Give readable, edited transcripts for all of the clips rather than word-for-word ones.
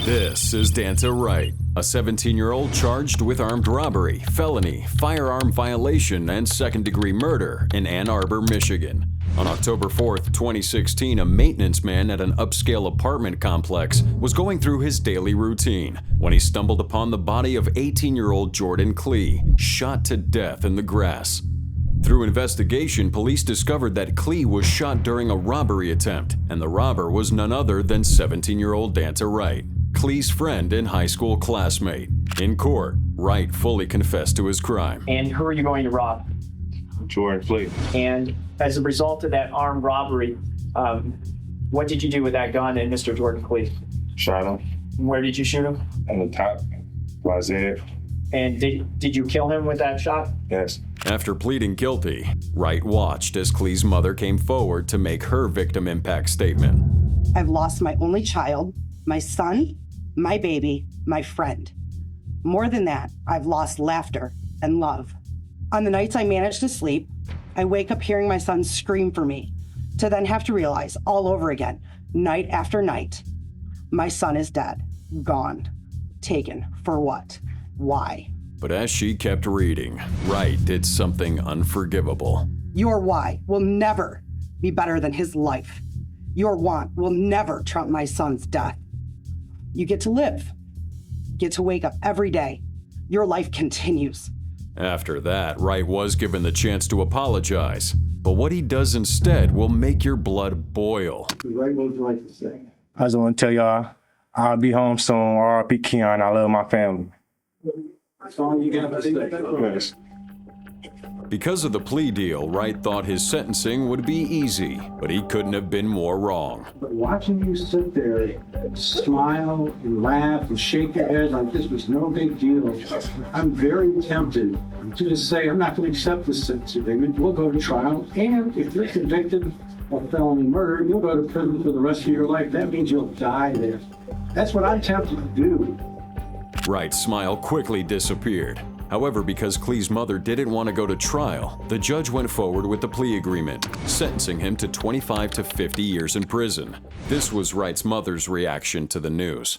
This is Danta Wright, a 17-year-old charged with armed robbery, felony, firearm violation, and second-degree murder in Ann Arbor, Michigan. On October 4th, 2016, a maintenance man at an upscale apartment complex was going through his daily routine when he stumbled upon the body of 18-year-old Jordan Klee, shot to death in the grass. Through investigation, police discovered that Klee was shot during a robbery attempt, and the robber was none other than 17-year-old Danta Wright, Klee's friend and high school classmate. In court, Wright fully confessed to his crime. And who are you going to rob? Jordan Klee. And as a result of that armed robbery, what did you do with that gun and Mr. Jordan Klee? Shot him. Where did you shoot him? On the top, by his head. And did you kill him with that shot? Yes. After pleading guilty, Wright watched as Klee's mother came forward to make her victim impact statement. I've lost my only child, my son, my baby, my friend. More than that, I've lost laughter and love. On the nights I manage to sleep, I wake up hearing my son scream for me, to then have to realize all over again, night after night, my son is dead, gone, taken. For what? Why? But as she kept reading, Wright did something unforgivable. Your why will never be better than his life. Your want will never trump my son's death. You get to live, get to wake up every day. Your life continues. After that, Wright was given the chance to apologize. But what he does instead will make your blood boil. Wright, what would you like to say? I just want to tell y'all, I'll be home soon. R.I.P. Keon. I love my family. That's all you got to say. Yes. Because of the plea deal, Wright thought his sentencing would be easy, but he couldn't have been more wrong. But watching you sit there and smile and laugh and shake your head like this was no big deal, I'm very tempted to just say, I'm not going to accept this sentence agreement. We'll go to trial, and if you're convicted of felony murder, you'll go to prison for the rest of your life. That means you'll die there. That's what I'm tempted to do. Wright's smile quickly disappeared. However, because Klee's mother didn't want to go to trial, the judge went forward with the plea agreement, sentencing him to 25 to 50 years in prison. This was Wright's mother's reaction to the news.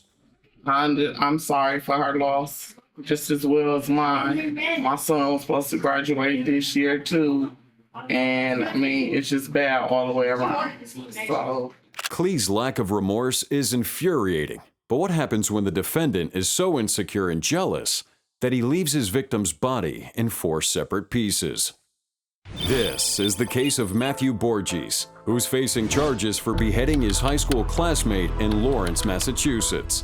I'm sorry for her loss, just as well as mine. My son was supposed to graduate this year too, and I mean, it's just bad all the way around. So, Klee's lack of remorse is infuriating, but what happens when the defendant is so insecure and jealous that he leaves his victim's body in 4 separate pieces? This is the case of Matthew Borges, who's facing charges for beheading his high school classmate in Lawrence, Massachusetts.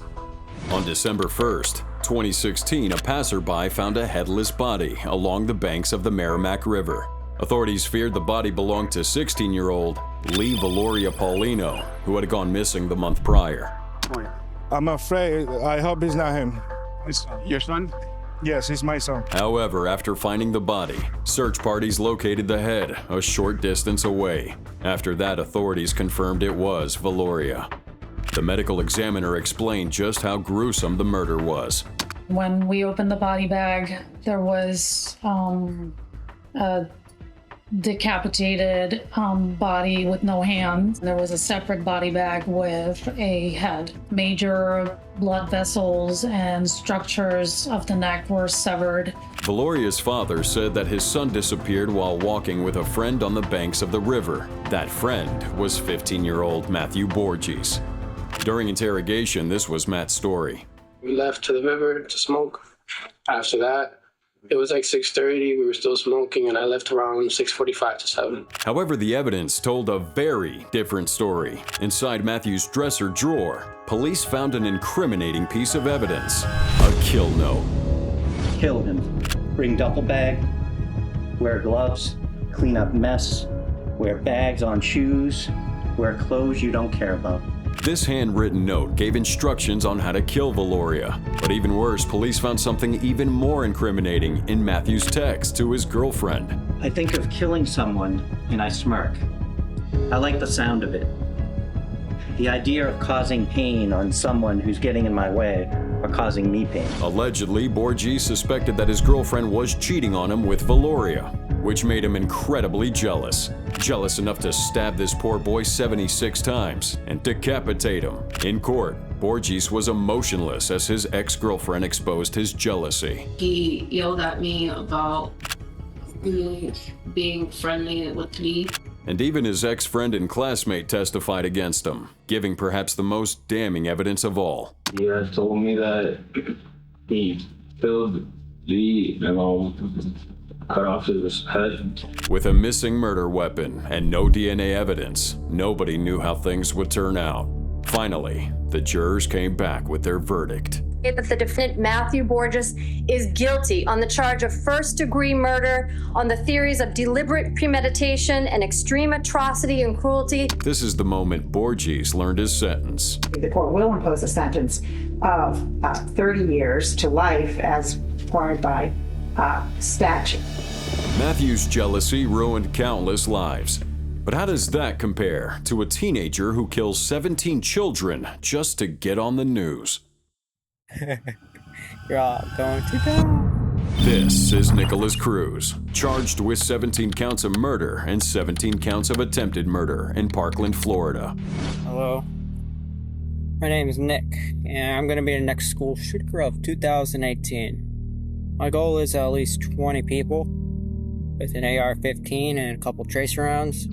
On December 1st, 2016, a passerby found a headless body along the banks of the Merrimack River. Authorities feared the body belonged to 16-year-old Lee Valoria Paulino, who had gone missing the month prior. I'm afraid. I hope it's not him. It's your son? Yes, it's my son. However, after finding the body, search parties located the head a short distance away. After that, authorities confirmed it was Valoria. The medical examiner explained just how gruesome the murder was. When we opened the body bag, there was a decapitated body with no hands. There was a separate body bag with a head. Major blood vessels and structures of the neck were severed. Valoria's father said that his son disappeared while walking with a friend on the banks of the river. That friend was 15-year-old Matthew Borges. During interrogation, this was Matt's story. We left to the river to smoke. After that, it was like 6:30, we were still smoking, and I left around 6:45 to 7. However, the evidence told a very different story. Inside Matthew's dresser drawer, police found an incriminating piece of evidence, a kill note. Kill him. Bring duffel bag, wear gloves, clean up mess, wear bags on shoes, wear clothes you don't care about. This handwritten note gave instructions on how to kill Valoria. But even worse, police found something even more incriminating in Matthew's text to his girlfriend. I think of killing someone and I smirk. I like the sound of it. The idea of causing pain on someone who's getting in my way or causing me pain. Allegedly, Borges suspected that his girlfriend was cheating on him with Valoria, which made him incredibly jealous. Jealous enough to stab this poor boy 76 times and decapitate him. In court, Borges was emotionless as his ex-girlfriend exposed his jealousy. He yelled at me about being friendly with me. And even his ex-friend and classmate testified against him, giving perhaps the most damning evidence of all. He had told me that he filled the cut off his head. With a missing murder weapon and no DNA evidence, nobody knew how things would turn out. Finally, the jurors came back with their verdict. That the defendant, Matthew Borges, is guilty on the charge of first-degree murder on the theories of deliberate premeditation and extreme atrocity and cruelty. This is the moment Borges learned his sentence. The court will impose a sentence of 30 years to life as required by statute. Matthew's jealousy ruined countless lives. But how does that compare to a teenager who kills 17 children just to get on the news? You're all going to die. This is Nicholas Cruz, charged with 17 counts of murder and 17 counts of attempted murder in Parkland, Florida. Hello. My name is Nick, and I'm going to be the next school shooter of 2018. My goal is at least 20 people with an AR-15 and a couple tracer rounds.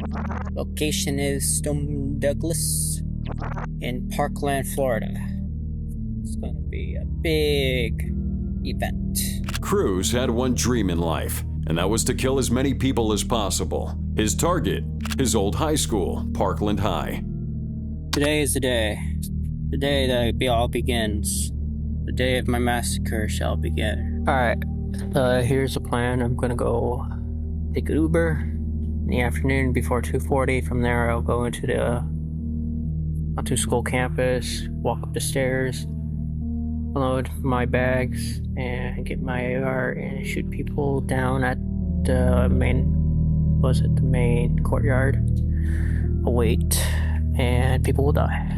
Location is Stone Douglas in Parkland, Florida. It's going to be a big event. Cruz had one dream in life, and that was to kill as many people as possible. His target, his old high school, Parkland High. Today is the day that it all begins. The day of my massacre shall begin. Alright, here's the plan. I'm going to go take an Uber in the afternoon before 2:40. From there, I'll go into the school campus, walk up the stairs, unload my bags, and get my AR and shoot people down at the main courtyard. I'll wait, and people will die.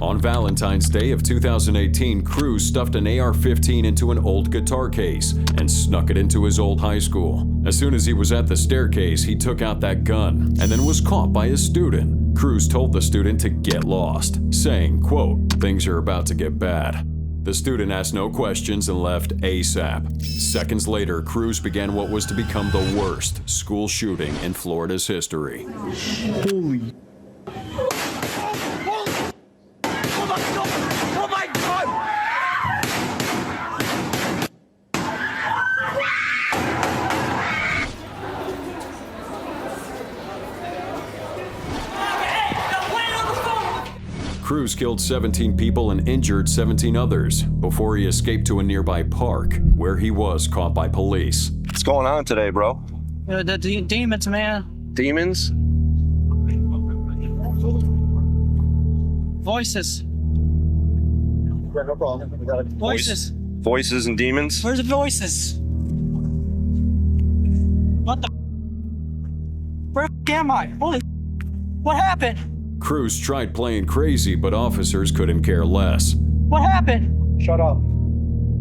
On Valentine's Day of 2018, Cruz stuffed an AR-15 into an old guitar case and snuck it into his old high school. As soon as he was at the staircase, he took out that gun and then was caught by a student. Cruz told the student to get lost, saying, quote, "Things are about to get bad." The student asked no questions and left ASAP. Seconds later, Cruz began what was to become the worst school shooting in Florida's history. Holy. Oh my God! Cruz killed 17 people and injured 17 others before he escaped to a nearby park, where he was caught by police. What's going on today, bro? The demons, man. Demons? Voices. No problem. We got it. Voices. Voices and demons? Where's the voices? What the? Where am I? Holy! What happened? Cruz tried playing crazy, but officers couldn't care less. What happened? Shut up.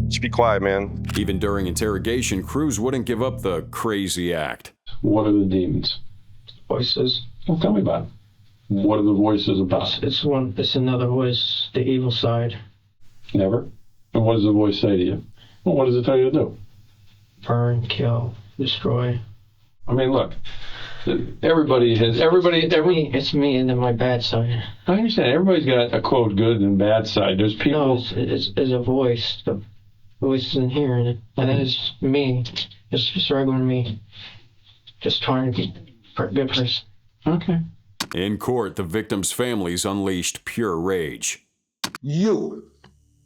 Just be quiet, man. Even during interrogation, Cruz wouldn't give up the crazy act. What are the demons? Voices. Well, tell me about it. What are the voices about? It's another voice, the evil side. Never. And what does the voice say to you? Well, what does it tell you to do? Burn, kill, destroy. I mean, look. Everybody. It's me and then my bad side. I understand. Everybody's got a quote good and bad side. There's people. No, it's a voice. The voice isn't here, and that is me. It's just regular me. Just trying to be a good person. Okay. In court, the victims' families unleashed pure rage. You're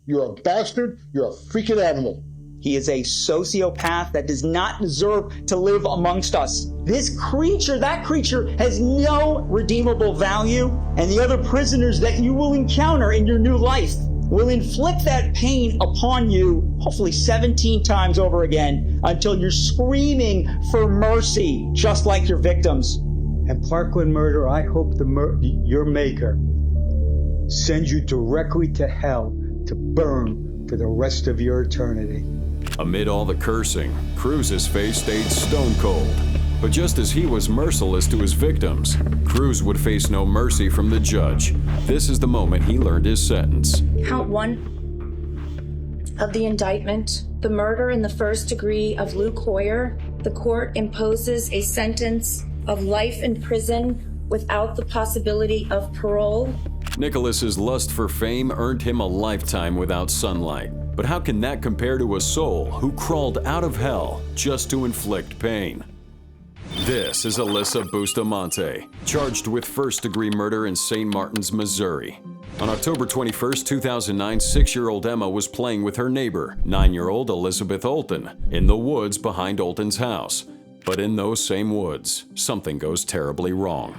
a bastard. You're a freaking animal. He is a sociopath that does not deserve to live amongst us. This creature, that creature, has no redeemable value, and the other prisoners that you will encounter in your new life will inflict that pain upon you, hopefully 17 times over again, until you're screaming for mercy, just like your victims. And Parkland murder, I hope your maker sends you directly to hell to burn for the rest of your eternity. Amid all the cursing, Cruz's face stayed stone cold. But just as he was merciless to his victims, Cruz would face no mercy from the judge. This is the moment he learned his sentence. Count 1 of the indictment, the murder in the first degree of Luke Hoyer, the court imposes a sentence of life in prison without the possibility of parole. Nicholas's lust for fame earned him a lifetime without sunlight. But how can that compare to a soul who crawled out of hell just to inflict pain? This is Alyssa Bustamante, charged with first-degree murder in St. Martin's, Missouri. On October 21, 2009, 6-year-old Emma was playing with her neighbor, 9-year-old Elizabeth Olten, in the woods behind Olten's house. But in those same woods, something goes terribly wrong.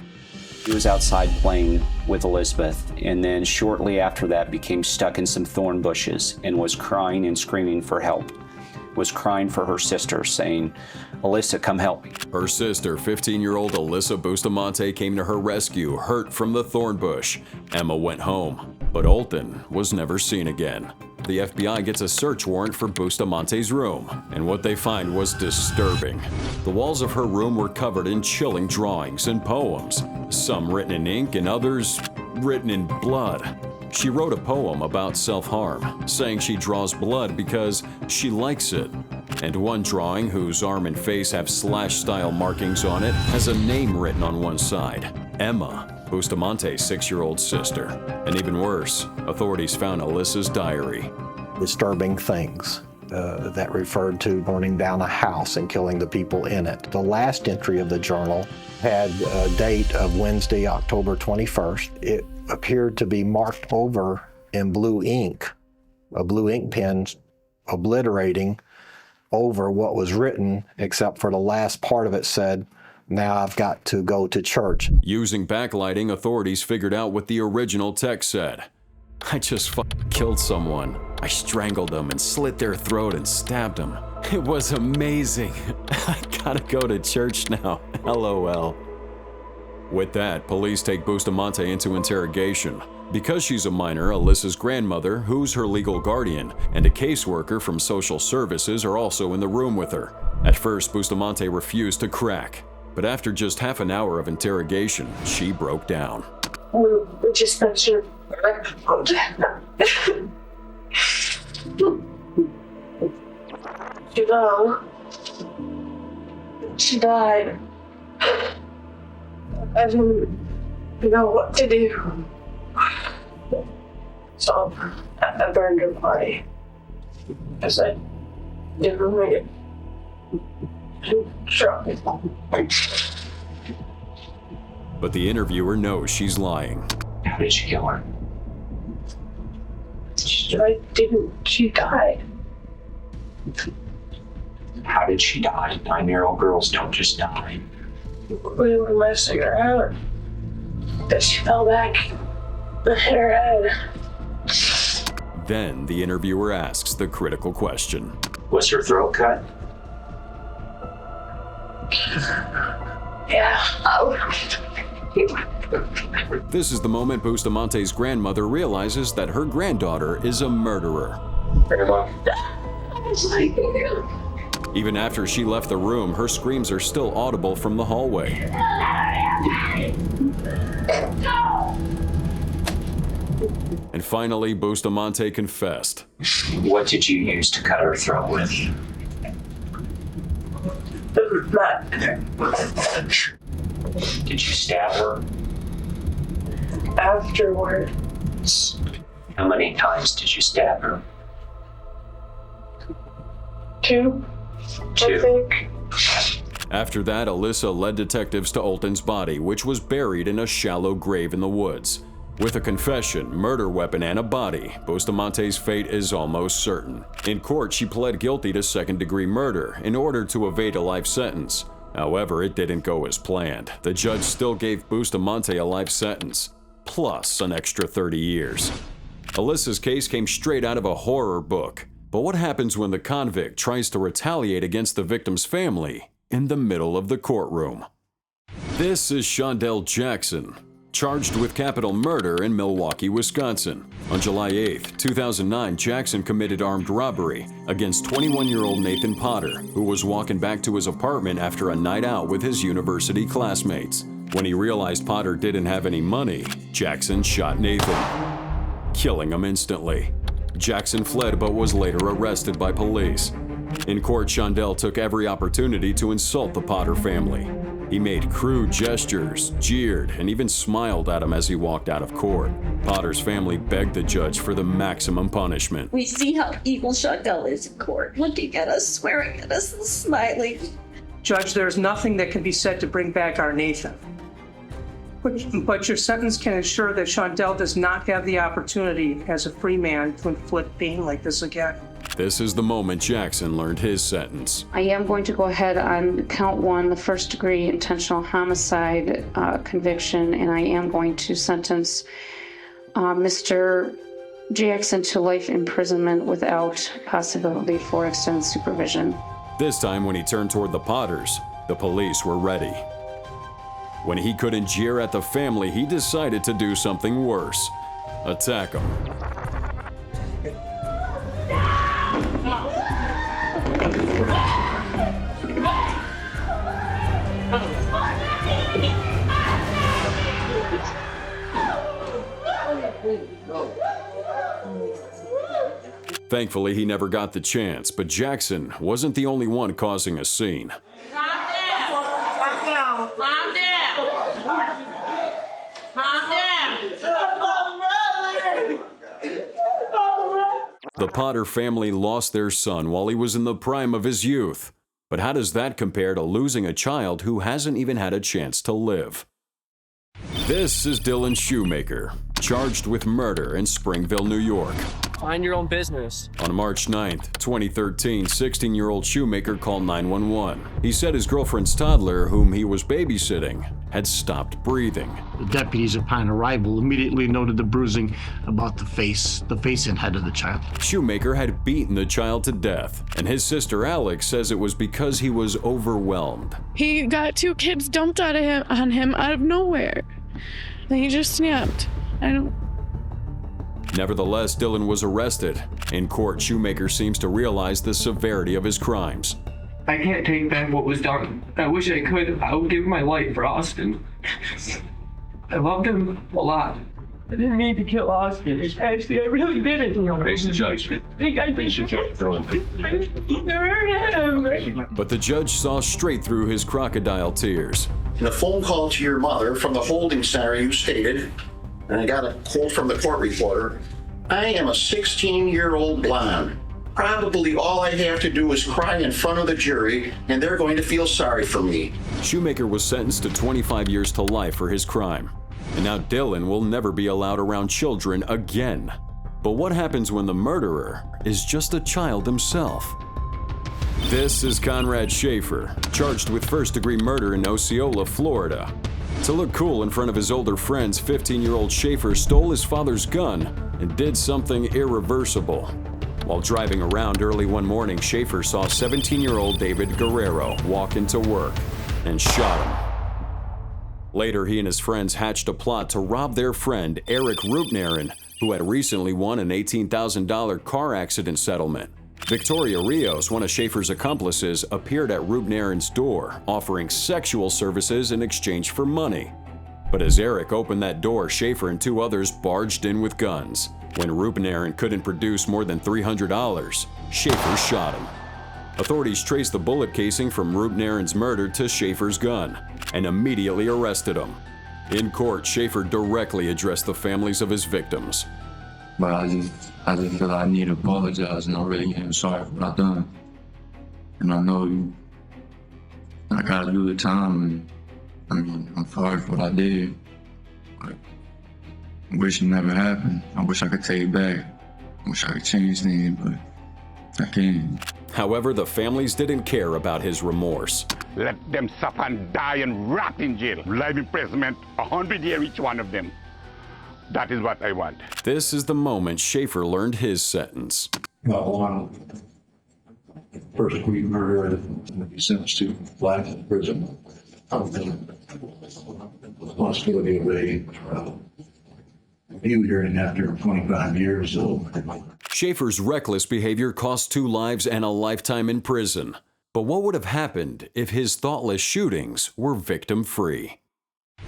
He was outside playing with Elizabeth, and then shortly after that became stuck in some thorn bushes and was crying and screaming for help. Was crying for her sister, saying, "Alyssa, come help me." Her sister, 15-year-old Alyssa Bustamante, came to her rescue, hurt from the thorn bush. Emma went home, but Olten was never seen again. The FBI gets a search warrant for Bustamante's room, and what they find was disturbing. The walls of her room were covered in chilling drawings and poems, some written in ink and others written in blood. She wrote a poem about self-harm, saying she draws blood because she likes it. And one drawing, whose arm and face have slash-style markings on it, has a name written on one side: Emma, Bustamante's 6-year-old sister. And even worse, authorities found Alyssa's diary. Disturbing things that referred to burning down a house and killing the people in it. The last entry of the journal had a date of Wednesday, October 21st. It appeared to be marked over in blue ink, a blue ink pen obliterating over what was written, except for the last part of it said, "Now I've got to go to church." Using backlighting, authorities figured out what the original text said. "I just killed someone. I strangled them and slit their throat and stabbed them. It was amazing. I gotta go to church now. LOL." With that, police take Bustamante into interrogation. Because she's a minor, Alyssa's grandmother, who's her legal guardian, and a caseworker from social services are also in the room with her. At first, Bustamante refused to crack, but after just half an hour of interrogation, she broke down. We just mentioned she died. I didn't know what to do. So I burned her body because I didn't like it. But the interviewer knows she's lying. How did you kill her? She died. How did she die? 9-year-old girls don't just die. We were messing her out. Then she fell back and hit her head. Then the interviewer asks the critical question. Was her throat cut? Yeah. This is the moment Bustamante's grandmother realizes that her granddaughter is a murderer. Even after she left the room, her screams are still audible from the hallway. And finally, Bustamante confessed. What did you use to cut her throat with? Did you stab her? Afterwards. How many times did you stab her? 2. I think. After that, Alyssa led detectives to Olten's body, which was buried in a shallow grave in the woods. With a confession, murder weapon, and a body, Bustamante's fate is almost certain. In court, she pled guilty to second-degree murder in order to evade a life sentence. However, it didn't go as planned. The judge still gave Bustamante a life sentence, plus an extra 30 years. Alyssa's case came straight out of a horror book. But what happens when the convict tries to retaliate against the victim's family in the middle of the courtroom? This is Seandell Jackson. charged with capital murder in Milwaukee, Wisconsin. On July 8, 2009, Jackson committed armed robbery against 21-year-old Nathan Potter, who was walking back to his apartment after a night out with his university classmates. When he realized Potter didn't have any money, Jackson shot Nathan, killing him instantly. Jackson fled but was later arrested by police. In court, Seandell took every opportunity to insult the Potter family. He made crude gestures, jeered, and even smiled at him as he walked out of court. Potter's family begged the judge for the maximum punishment. We see how evil Seandell is in court, looking at us, swearing at us, and smiling. Judge, there's nothing that can be said to bring back our Nathan. But your sentence can ensure that Seandell does not have the opportunity as a free man to inflict pain like this again. This is the moment Jackson learned his sentence. I am going to go ahead on count 1, the first-degree intentional homicide conviction, and I am going to sentence Mr. Jackson to life imprisonment without possibility for extended supervision. This time, when he turned toward the Potters, the police were ready. When he couldn't jeer at the family, he decided to do something worse: attack them. Thankfully, he never got the chance, but Jackson wasn't the only one causing a scene. The Potter family lost their son while he was in the prime of his youth. But how does that compare to losing a child who hasn't even had a chance to live? This is Dylan Schumaker, charged with murder in Springville, New York. Mind your own business. On March 9th, 2013, 16-year-old Schumaker called 911. He said his girlfriend's toddler, whom he was babysitting, had stopped breathing. The deputies upon arrival immediately noted the bruising about the face and head of the child. Schumaker had beaten the child to death, and his sister Alex says it was because he was overwhelmed. He got 2 kids dumped on him out of nowhere. And he just snapped. Nevertheless, Dylan was arrested. In court, Schumaker seems to realize the severity of his crimes. I can't take back what was done. I wish I could. I would give my life for Austin. I loved him a lot. I didn't mean to kill Austin. Actually, I really didn't. Face the judgment. But the judge saw straight through his crocodile tears. In a phone call to your mother from the holding center, you stated, and I got a quote from the court reporter, "I am a 16-year-old blonde. Probably all I have to do is cry in front of the jury, and they're going to feel sorry for me." Schumaker was sentenced to 25 years to life for his crime. And now Dylan will never be allowed around children again. But what happens when the murderer is just a child himself? This is Konrad Schafer, charged with first-degree murder in Osceola, Florida. To look cool in front of his older friends, 15-year-old Schafer stole his father's gun and did something irreversible. While driving around early one morning, Schafer saw 17-year-old David Guerrero walk into work and shot him. Later, he and his friends hatched a plot to rob their friend, Eric Roopnaren, who had recently won an $18,000 car accident settlement. Victoria Rios, one of Schafer's accomplices, appeared at Roopnaren's door, offering sexual services in exchange for money. But as Eric opened that door, Schafer and 2 others barged in with guns. When Roopnaren couldn't produce more than $300, Schafer shot him. Authorities traced the bullet casing from Roopnaren's murder to Schafer's gun and immediately arrested him. In court, Schafer directly addressed the families of his victims. But I just feel like I need to apologize, and I really am sorry for what I've done. And I know I gotta do the time, and I'm sorry for what I did. But I wish it never happened. I wish I could take it back. I wish I could change things, but I can't. However, the families didn't care about his remorse. Let them suffer and die and rot in jail. Life imprisonment, 100 years each one of them. That is what I want. This is the moment Schafer learned his sentence. First-degree murder and be sentenced to life in prison. possibility of a view hearing after 25 years. Schafer's reckless behavior cost 2 lives and a lifetime in prison. But what would have happened if his thoughtless shootings were victim-free?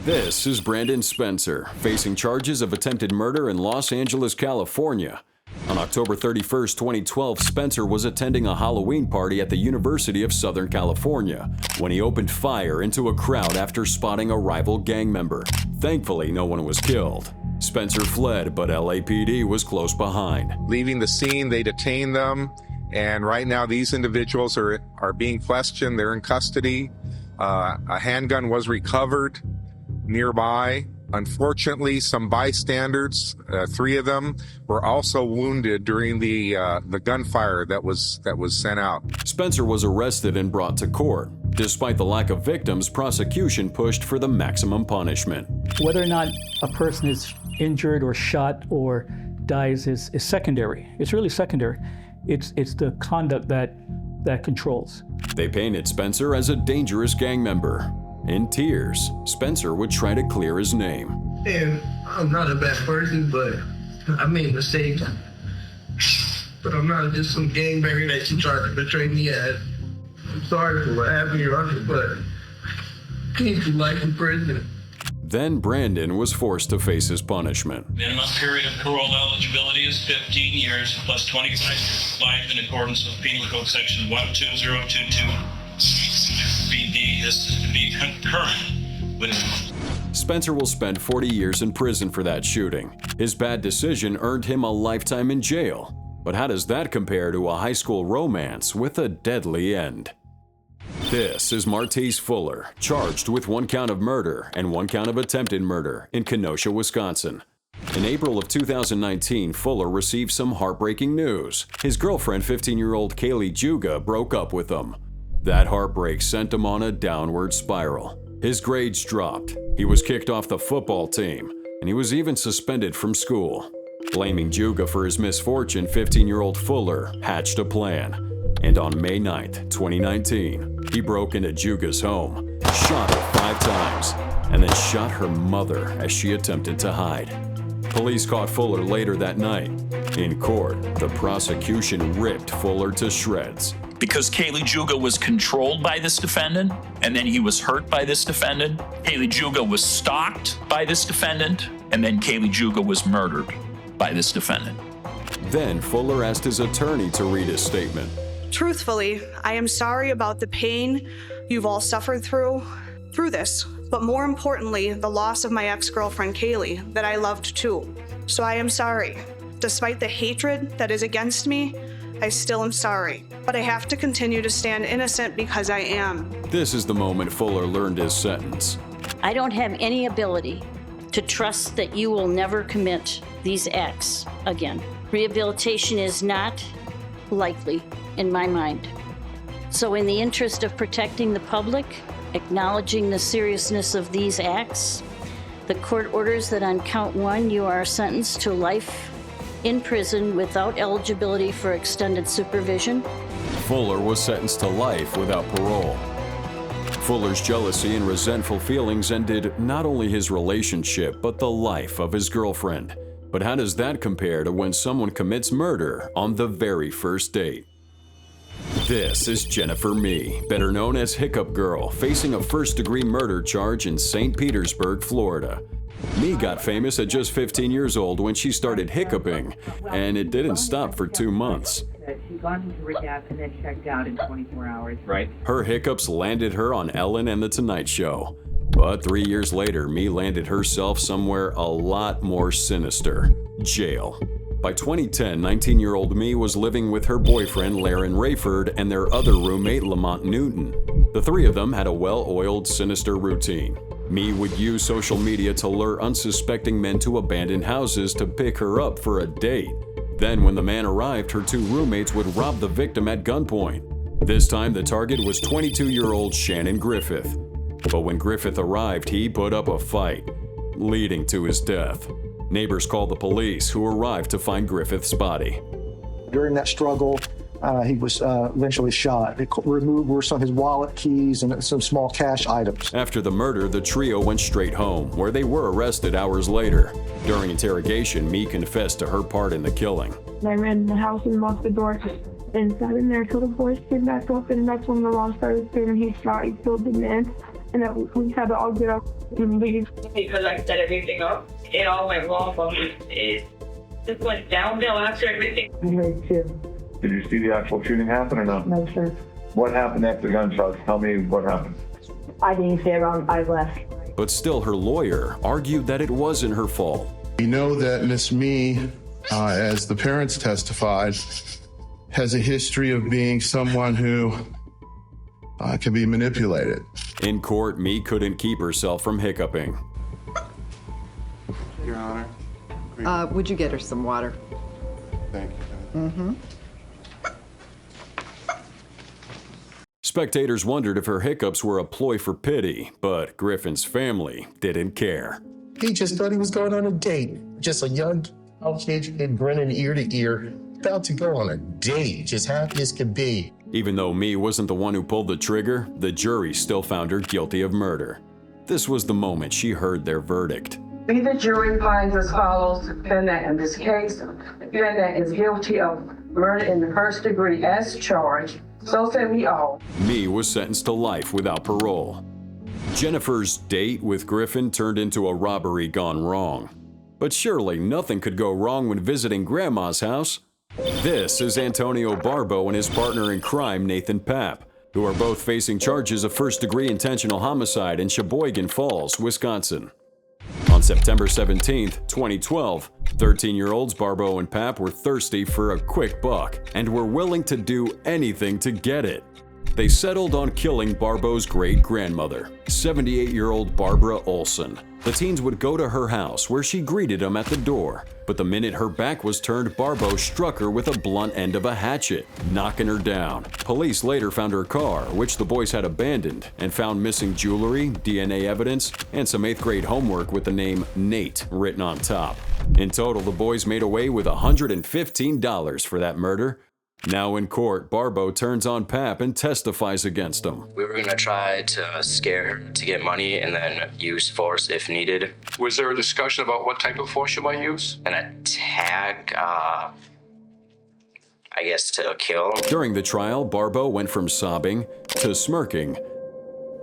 This is Brandon Spencer, facing charges of attempted murder in Los Angeles, California. On October 31, 2012, Spencer was attending a Halloween party at the University of Southern California when he opened fire into a crowd after spotting a rival gang member. Thankfully, no one was killed. Spencer fled, but LAPD was close behind. Leaving the scene, they detained them, and right now these individuals are being questioned. They're in custody. A handgun was recovered nearby. Unfortunately, some bystanders, 3 of them, were also wounded during the gunfire that was sent out. Spencer was arrested and brought to court. Despite the lack of victims, prosecution pushed for the maximum punishment. Whether or not a person is injured or shot or dies is secondary. It's really secondary. It's the conduct that controls. They painted Spencer as a dangerous gang member. In tears, Spencer would try to clear his name. And I'm not a bad person, but I made mistakes. But I'm not just some gangbanger that you tried to betray me as. I'm sorry for what happened, Your Honor, but can't you life in prison? Then Brandon was forced to face his punishment. Minimum period of parole eligibility is 15 years plus 25 years of life in accordance with Penal Code Section 12022. BD, this is to be concurrent with. Spencer will spend 40 years in prison for that shooting. His bad decision earned him a lifetime in jail. But how does that compare to a high school romance with a deadly end? This is Martice Fuller, charged with 1 count of murder and 1 count of attempted murder in Kenosha, Wisconsin. In April of 2019, Fuller received some heartbreaking news. His girlfriend, 15-year-old Kaylee Juga, broke up with him. That heartbreak sent him on a downward spiral. His grades dropped, he was kicked off the football team, and he was even suspended from school. Blaming Juga for his misfortune, 15-year-old Fuller hatched a plan. And on May 9th, 2019, he broke into Juga's home, shot her 5 times, and then shot her mother as she attempted to hide. Police caught Fuller later that night. In court, the prosecution ripped Fuller to shreds. Because Kaylee Juga was controlled by this defendant, and then he was hurt by this defendant. Kaylee Juga was stalked by this defendant, and then Kaylee Juga was murdered by this defendant. Then Fuller asked his attorney to read his statement. Truthfully, I am sorry about the pain you've all suffered through this, but more importantly, the loss of my ex-girlfriend Kaylee, that I loved too. So I am sorry. Despite the hatred that is against me, I still am sorry. But I have to continue to stand innocent because I am. This is the moment Fuller learned his sentence. I don't have any ability to trust that you will never commit these acts again. Rehabilitation is not likely in my mind. So in the interest of protecting the public, acknowledging the seriousness of these acts, the court orders that on count 1, you are sentenced to life in prison without eligibility for extended supervision. Fuller was sentenced to life without parole. Fuller's jealousy and resentful feelings ended not only his relationship, but the life of his girlfriend. But how does that compare to when someone commits murder on the very first date? This is Jennifer Mee, better known as Hiccup Girl, facing a first-degree murder charge in St. Petersburg, Florida. Mee got famous at just 15 years old when she started hiccuping, and it didn't stop for 2 months. She'd gone into rehab and then checked out in 24 hours. Right. Her hiccups landed her on Ellen and The Tonight Show. But 3 years later, Mee landed herself somewhere a lot more sinister: jail. By 2010, 19-year-old Mee was living with her boyfriend, Laren Rayford, and their other roommate, Lamont Newton. The 3 of them had a well-oiled, sinister routine. Mee would use social media to lure unsuspecting men to abandoned houses to pick her up for a date. Then, when the man arrived, her 2 roommates would rob the victim at gunpoint. This time, the target was 22-year-old Shannon Griffith. But when Griffith arrived, he put up a fight, leading to his death. Neighbors called the police, who arrived to find Griffith's body. During that struggle, he was eventually shot. It removed were some of his wallet, keys, and some small cash items. After the murder, the trio went straight home, where they were arrested hours later. During interrogation, Mee confessed to her part in the killing. I ran in the house and locked the door and sat in there till the boys came back up, and that's when the law started screaming, he killed the man, and that we had to all get up and leave. Because I set everything up, it all went wrong for me. It just went downhill after everything. I heard too. Did you see the actual shooting happen or no? No, sir. What happened after the gunshots? Tell me what happened. I didn't say wrong. I left. But still, her lawyer argued that it wasn't her fault. We know that Miss Mee, as the parents testified, has a history of being someone who can be manipulated. In court, Mee couldn't keep herself from hiccuping. Your Honor. Would you get her some water? Thank you. Mm-hmm. Spectators wondered if her hiccups were a ploy for pity, but Griffin's family didn't care. He just thought he was going on a date. Just a young kid grinning ear to ear, about to go on a date, just happy as could be. Even though Mee wasn't the one who pulled the trigger, the jury still found her guilty of murder. This was the moment she heard their verdict. We, the jury, finds as follows: defendant in this case, defendant is guilty of murder in the first degree as charged. So say we all. Mee was sentenced to life without parole. Jennifer's date with Griffin turned into a robbery gone wrong. But surely nothing could go wrong when visiting Grandma's house. This is Antonio Barbeau and his partner in crime, Nathan Paape, who are both facing charges of first-degree intentional homicide in Sheboygan Falls, Wisconsin. On September 17, 2012, 13-year-olds Barbeau and Paape were thirsty for a quick buck and were willing to do anything to get it. They settled on killing Barbeau's great-grandmother, 78-year-old Barbara Olson. The teens would go to her house, where she greeted them at the door. But the minute her back was turned, Barbeau struck her with a blunt end of a hatchet, knocking her down. Police later found her car, which the boys had abandoned, and found missing jewelry, DNA evidence, and some 8th grade homework with the name Nate written on top. In total, the boys made away with $115 for that murder. Now in court, Barbeau turns on Paape and testifies against him. We were going to try to scare her to get money and then use force if needed. Was there a discussion about what type of force you might use? An attack, I guess to kill. During the trial, Barbeau went from sobbing to smirking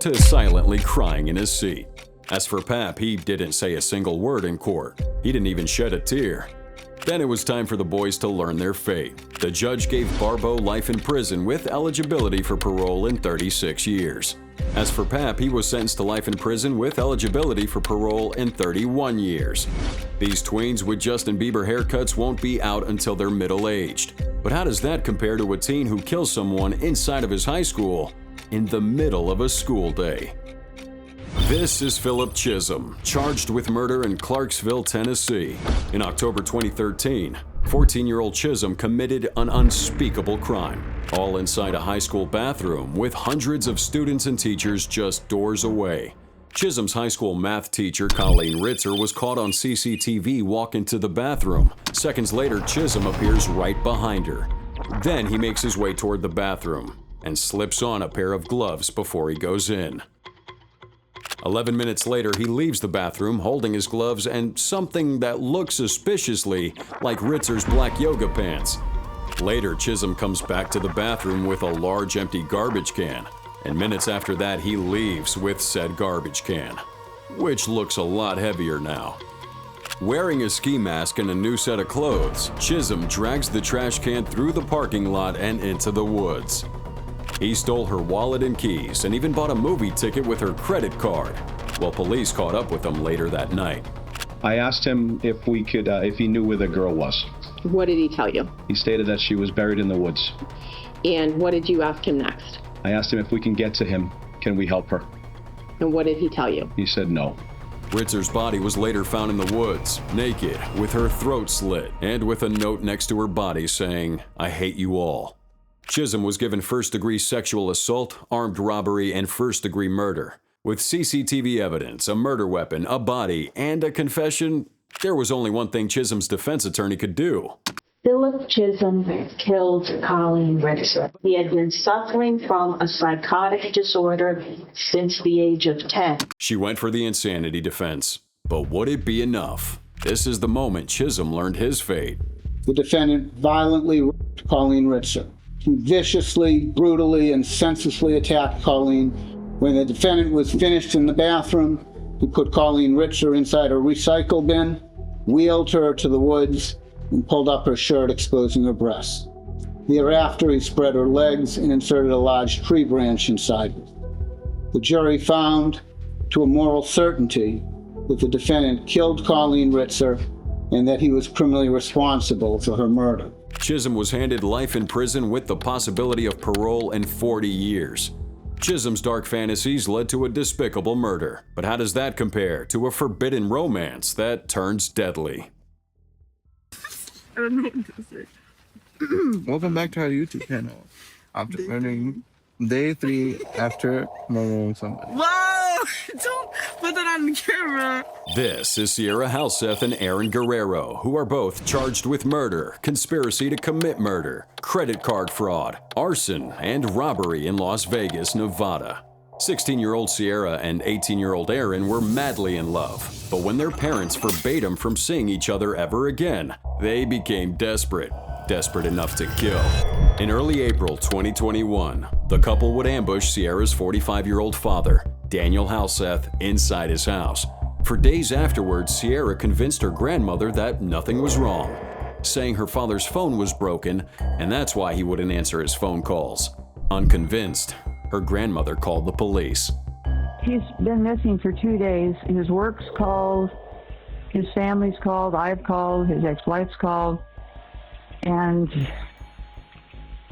to silently crying in his seat. As for Paape, he didn't say a single word in court. He didn't even shed a tear. Then it was time for the boys to learn their fate. The judge gave Barbeau life in prison with eligibility for parole in 36 years. As for Paape, he was sentenced to life in prison with eligibility for parole in 31 years. These tweens with Justin Bieber haircuts won't be out until they're middle-aged. But how does that compare to a teen who kills someone inside of his high school in the middle of a school day? This is Philip Chism, charged with murder in Clarksville, Tennessee. In October 2013, 14-year-old Chism committed an unspeakable crime, all inside a high school bathroom with hundreds of students and teachers just doors away. Chism's high school math teacher, Colleen Ritzer, was caught on CCTV walk into the bathroom. Seconds later, Chism appears right behind her. Then he makes his way toward the bathroom and slips on a pair of gloves before he goes in. 11 minutes later, he leaves the bathroom holding his gloves and something that looks suspiciously like Ritzer's black yoga pants. Later, Chism comes back to the bathroom with a large empty garbage can, and minutes after that, he leaves with said garbage can, which looks a lot heavier now. Wearing a ski mask and a new set of clothes, Chism drags the trash can through the parking lot and into the woods. He stole her wallet and keys and even bought a movie ticket with her credit card. Well, police caught up with him later that night. I asked him if we could, if he knew where the girl was. What did he tell you? He stated that she was buried in the woods. And what did you ask him next? I asked him if we can get to him, can we help her? And what did he tell you? He said no. Ritzer's body was later found in the woods, naked, with her throat slit, and with a note next to her body saying, "I hate you all." Chism was given first-degree sexual assault, armed robbery, and first-degree murder. With CCTV evidence, a murder weapon, a body, and a confession, there was only one thing Chism's defense attorney could do: Philip Chism killed Colleen Richter. He had been suffering from a psychotic disorder since the age of 10. She went for the insanity defense. But would it be enough? This is the moment Chism learned his fate. The defendant violently raped Colleen Richter. He viciously, brutally, and senselessly attacked Colleen. When the defendant was finished in the bathroom, he put Colleen Richter inside a recycle bin, wheeled her to the woods, and pulled up her shirt, exposing her breasts. Thereafter, he spread her legs and inserted a large tree branch inside her. The jury found, to a moral certainty, that the defendant killed Colleen Richter and that he was criminally responsible for her murder. Chism was handed life in prison with the possibility of parole and 40 years. Chism's dark fantasies led to a despicable murder. But how does that compare to a forbidden romance that turns deadly? I don't know what to say. Welcome back to our YouTube channel. After murdering day 3 after murdering somebody. Wow! Don't put that on the camera. This is Sierra Halseth and Aaron Guerrero, who are both charged with murder, conspiracy to commit murder, credit card fraud, arson, and robbery in Las Vegas, Nevada. 16-year-old Sierra and 18-year-old Aaron were madly in love, but when their parents forbade them from seeing each other ever again, they became desperate enough to kill. In early April 2021, the couple would ambush Sierra's 45-year-old father, Daniel Halseth, inside his house. For days afterwards, Sierra convinced her grandmother that nothing was wrong, saying her father's phone was broken and that's why he wouldn't answer his phone calls. Unconvinced, her grandmother called the police. He's been missing for 2 days. His work's called, his family's called, I've called, his ex-wife's called, and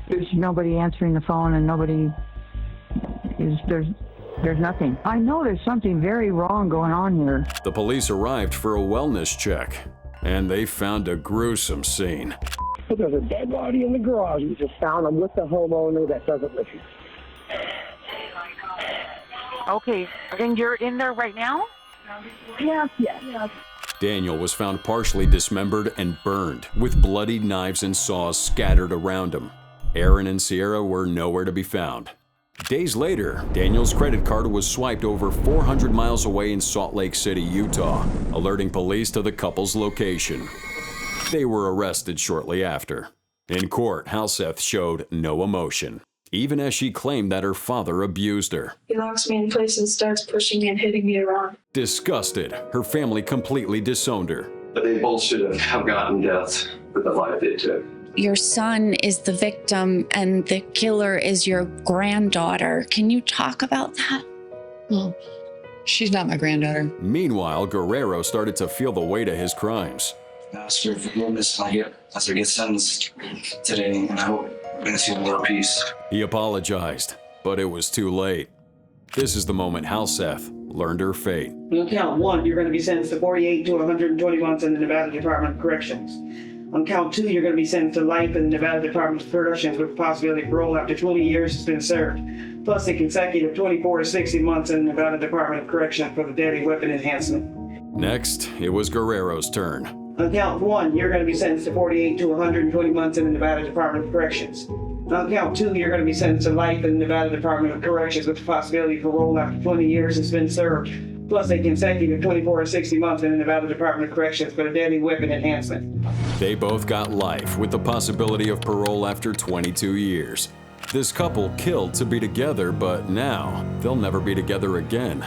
there's nobody answering the phone and there's nothing. I know there's something very wrong going on here. The police arrived for a wellness check, and they found a gruesome scene. There's a dead body in the garage. We just found him with the homeowner that doesn't live here. Okay, and you're in there right now? Yes. Daniel was found partially dismembered and burned, with bloodied knives and saws scattered around him. Aaron and Sierra were nowhere to be found. Days later, Daniel's credit card was swiped over 400 miles away in Salt Lake City, Utah, alerting police to the couple's location. They were arrested shortly after. In court, Halseth showed no emotion, even as she claimed that her father abused her. He locks me in place and starts pushing me and hitting me around. Disgusted, her family completely disowned her. But they both should have gotten death for the life they took. Your son is the victim and the killer is your granddaughter. Can you talk about that? Well, she's not my granddaughter. Meanwhile, Guerrero started to feel the weight of his crimes. I asked for forgiveness as I get sentenced today, and I hope we're going to see a little peace. He apologized, but it was too late. This is the moment Halseth learned her fate. On count 1, you're going to be sentenced to 48 to 120 months in the Nevada Department of Corrections. On count 2, you're going to be sentenced to life in the Nevada Department of Corrections with the possibility of parole after 20 years has been served, plus a consecutive 24 to 60 months in the Nevada Department of Corrections for the deadly weapon enhancement. Next, it was Guerrero's turn. On count 1, you're going to be sentenced to 48 to 120 months in the Nevada Department of Corrections. On count 2, you're going to be sentenced to life in the Nevada Department of Corrections with the possibility of parole after 20 years has been served, plus a consecutive 24 to 60 months in the Nevada Department of Corrections for the deadly weapon enhancement. They both got life with the possibility of parole after 22 years. This couple killed to be together, but now they'll never be together again.